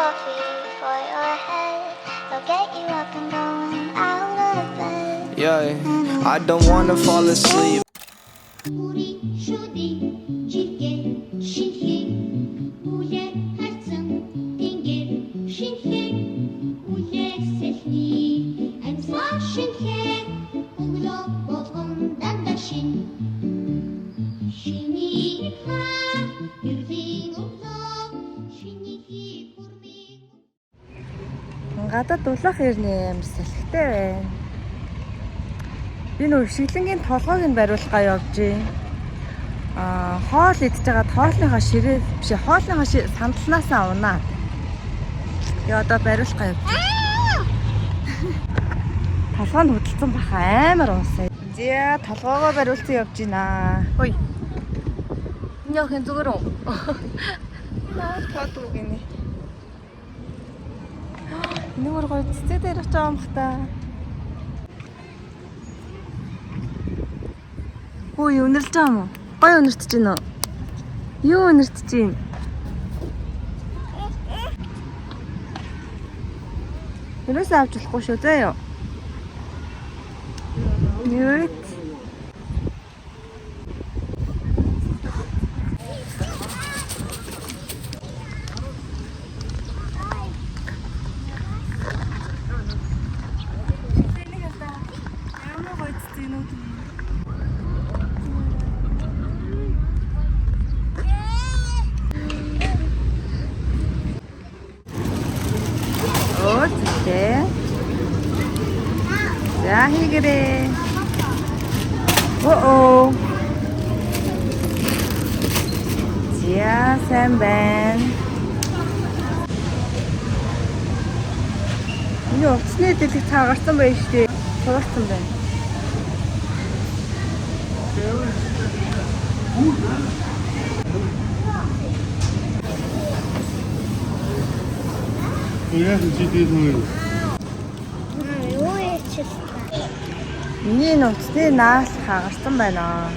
coffee for your head. I'll get you up and going out of bed. Yeah, I don't wanna fall asleep. 우리 슈디 지게 신행 우예 харцсан тэнгэр 신행 우예 сэлний амьсгал 신행 өглөө болгон дандаа шиний хаа юулийн өглөө шиний хүрмийг гадаад улаах ирнэ амар салхитай байна. Би нөө шиглэнгийн толгойг нь бариулахаа явж байна. Хоол идж байгаа хоолныхоо ширээ биш хоолныхоо сандалнаасаа унаад. Тэгээ одоо бариулахаа явж байна. Толгой нь хөдөлсөн баха амар уусаа. Зя толгоогоо бариулсан явж байна. Хөөе. Энэ яг хэн зүгээр үү? Наа тод үг гинэ. Нүгэр гоё цэцэг дээр очиж байгаа юм бах та. Ой, өнөрлж байгаа юм уу? Гоё өнөртж байна уу? Юу өнөртж байна? Юусэн авч болохгүй шүү заа юу? Юу? За хийгэрээ. Оо. За сайн байна. Энэ утасны дэлэг цаагарсан байна шүү дээ. Цаагарсан байна. Яах вэ чи юу? юу яачихсан Миний нууцны наал хагарсан байна.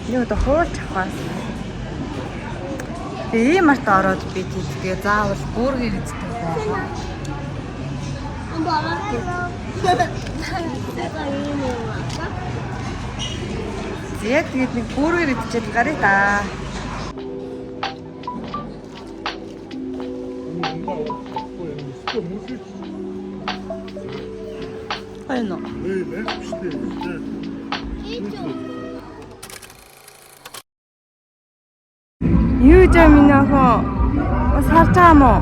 Энэ одоо хуульч авах. Тэгээ ийм арт ороод би тийгээ заавал бүргэр идэх байна. Яг тэгээд нэг бүргэр идчихэл гарыг та. Айно. Юу ч минь ахоо. Бас харж байгаа юм уу?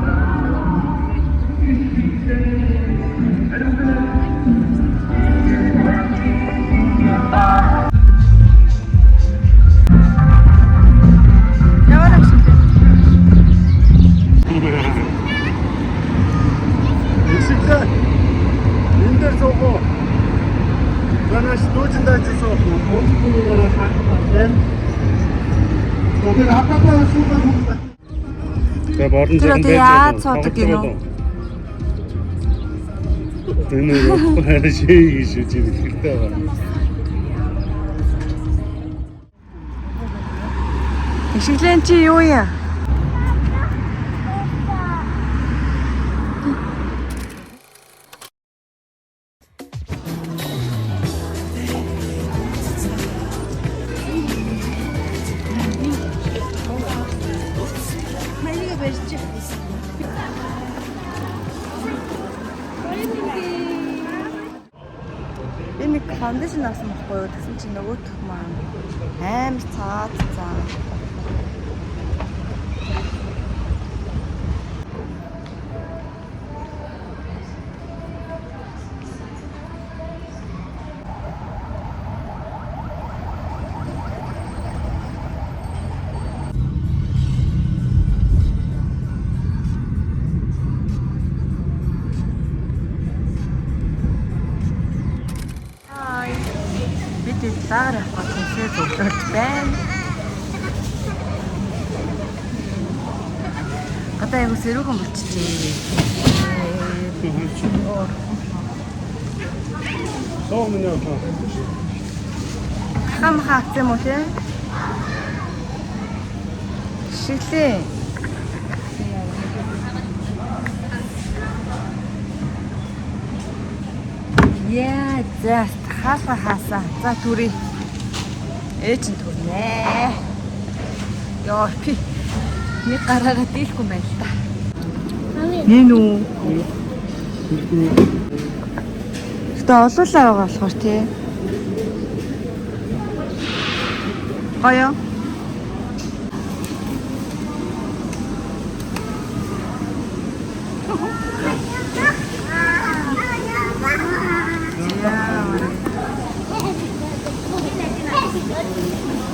Яваа шиг. Исэхэ. Эндэр зогоо. Ганаш дүүжин дайцсан. Модгоороо хатсан. Тэгээ хатгаа суугаа. Тэгээ борон зам байж яа цоодог гинөө. Энэ яг шээ шүү чи хэлтэй байгаа. Ишглэн чи юу яа? Би нэг фаундейшн авсан байхгүй юу? Тэгсэн чинь нөгөөх маань амар цаад цаа. Лагаар авах гэсэн зөвлөж байна. Одоо яг сэрүүхэн болчихжээ. Соо минь яа. Хам хаац юм уу те? Шилээ. Яа, за хаасаа. За түрий. Ээж нь түрнэ. Яа, пи. Нэг гараараа дийлэхгүй юм байна л да. Нин үү? Гэтэ олуулаа байгаа болохоор тий. Гоё.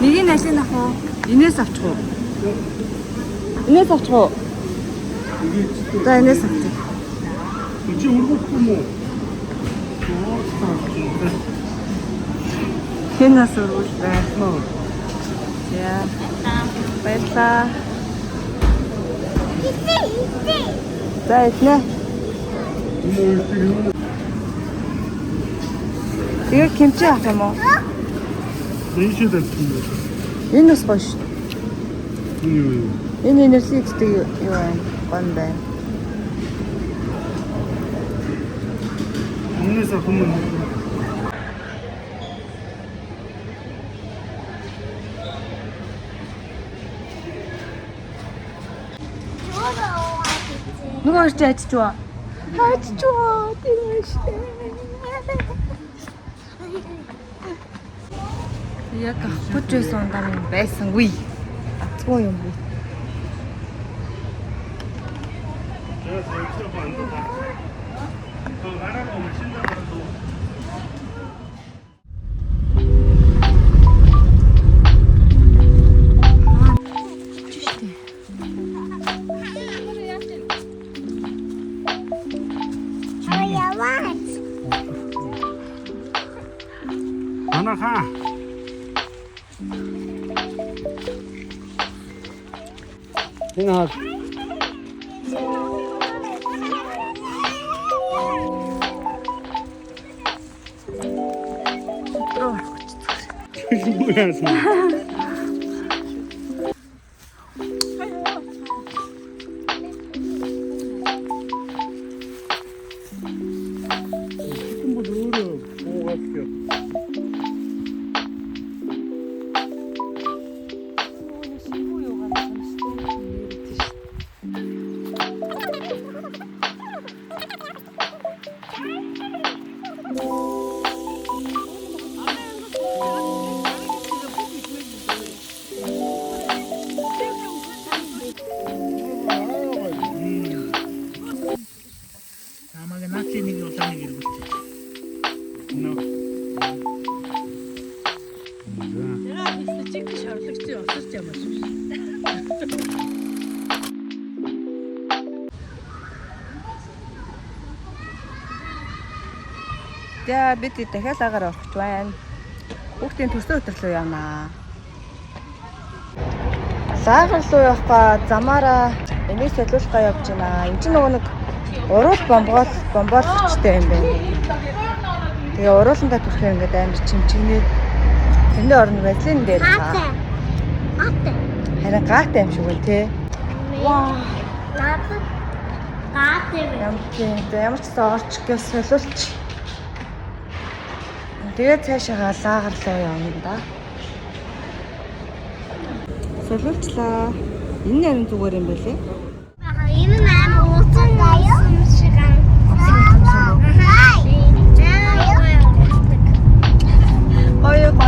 Нэг нь алин ах уу? Инээс авчих уу? Инээс авчих уу? За инээс авчих. Чи өргөхгүй юм уу? Хинээс өргүүлээ. Яа. Баярлаа. За иднэ. Тэгээ кимчи авах юм уу? Эйшээ тавьчих юм. Энэ бас гоё шүү. Юу? Энэ энерги гэдэг юу вэ? Гон байна. Энэс авах юм. Нөгөө орч ажиж ба. Хаач чуу тийм шүү. Яг авахгүй байсан ундаа минь байсангүй. Атгүй юм би. Анаха. Энэ хаа. Юу яасан? За бид дахиад агаар орох байна. Хүүхдийн төсөө өдөрлөө явнаа. Лагер руу явах замаараа энийг солиулахгаа явж байна. Энд чинь нөгөө нэг уруул бомбоолчтой юм байна. Тэгээ урууландаа түрэхээр ингээд амар чимчгнээ тэндээ орно байдлын дээр таа. Гаатай. Харин гаатай юм шиг үү те. Ваа. Гаатай. Ямар ч орч гэж солиулч. Тэгээд цаашаа лагер руу явна да. Солиулчлаа. Энэ ярин зүгээр юм байлээ. Энэ маань уусан шиг аа. Гоё л.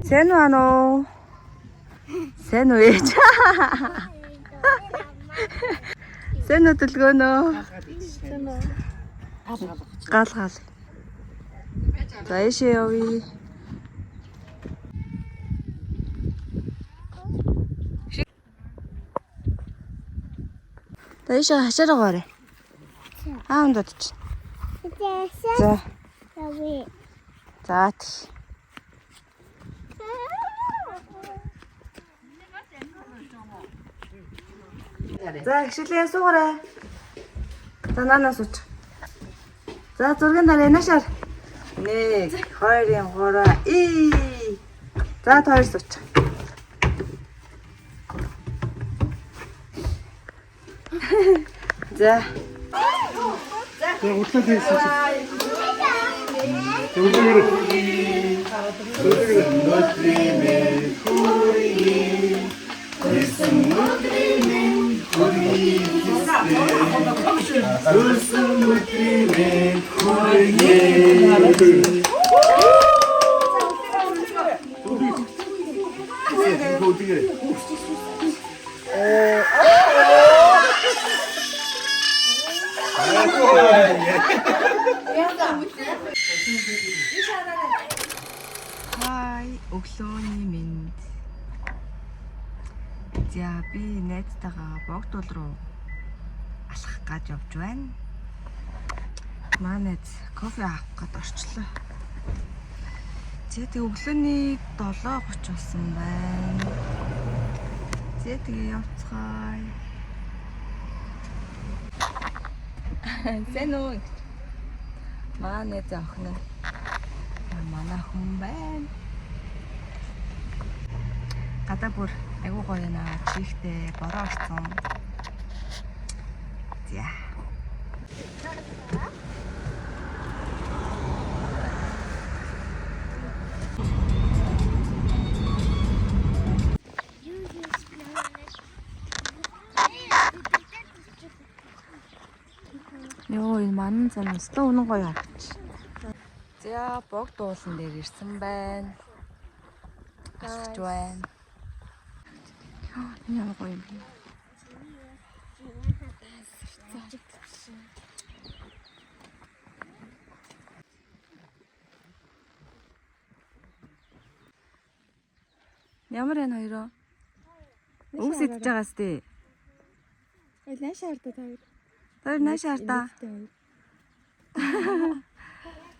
Сэн уу? Сэн үү ээж? Сэн хөдөлгөөнөө. Гал. За ийшээ явъя. За ийшээ хашаараа гараа. Аавд ч. За. За. За хишлээ суугаарай. За нанаас уч. За зургийн дараа энэшэр. 1 2 3 За тойр сууч. За. За утлаа хийсэн чи. Төвлөрөө. Хай, өглөөний минь. За би найзтайгаа богдуул руу алхах гэж явж байна. Манай кофе авах гээд орчлоо. Тэгээ өглөөний 7:30 болсон байна. Тэгээ явцгаая. Сэн үү? Манай охин нь манай хүн байна. Гадаа бүр айгуу гоё наа. Чихтэй бороо орсон. За. Йоо, энэ манан цан өстө үнэн гоё харагч. За, богд уулан дээр ирсэн байна. Асч байна. Йоо, энэ ямар гоё юм бэ? Ямар энэ хоёроо? Үгс идэж байгаас тээ. Нааш хардаа тавь. Тэр нааш хардаа.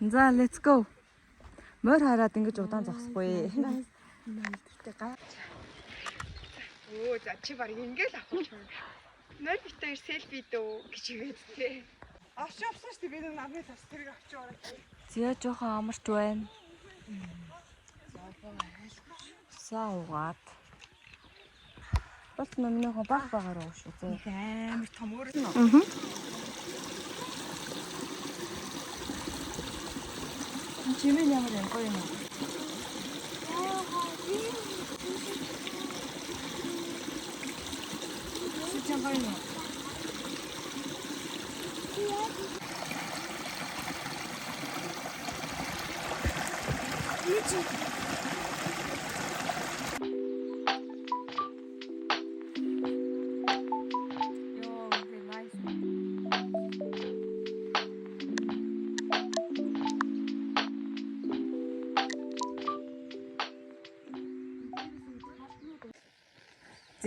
За, let's go. Мөр хараад ингэж удаан зогсохгүй. Өө за чи баг ингээл авах юм. Нөл битээр селфи дөө гэж игээд тээ. Авч явсан шүү дээ би намайг тас тэрийг авч яваа. Зя жоохон амарч байна. Саугаад. Болт миний хоо баг багаар уу шүү зэ. Амар том өөр. Аа. Чимээ ямар юм гоё юм. Сичэн гоё юм.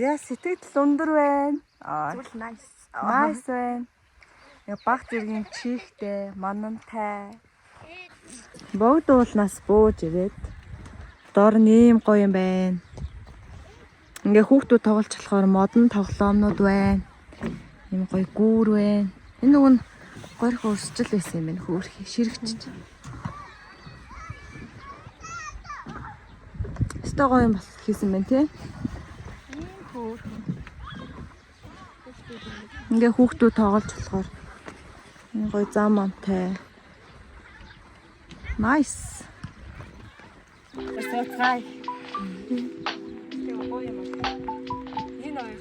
За сэтгэл өндөр байна. Зүгэл nice. Nice байна. Яг баг зэргийн чихтэй, манантай. Богд уулнаас бууж ирээд доор нь ийм гоё юм байна. Ингээ хүүхдүүд тоглож болохоор модон тоглоомнууд байна. Ийм гоё гүүр байна. Энэ нөгөө нь горих өрсчл байсан юм байна. Хөөрхий ширэгчж. Өстой гоё юм бас хийсэн байна тий. Ингээ хүүхдүүд тоглож болохоор энэ гоё зам амтай. Nice. Сацгай. Тэг гоё юм аа. Энэ хоёр.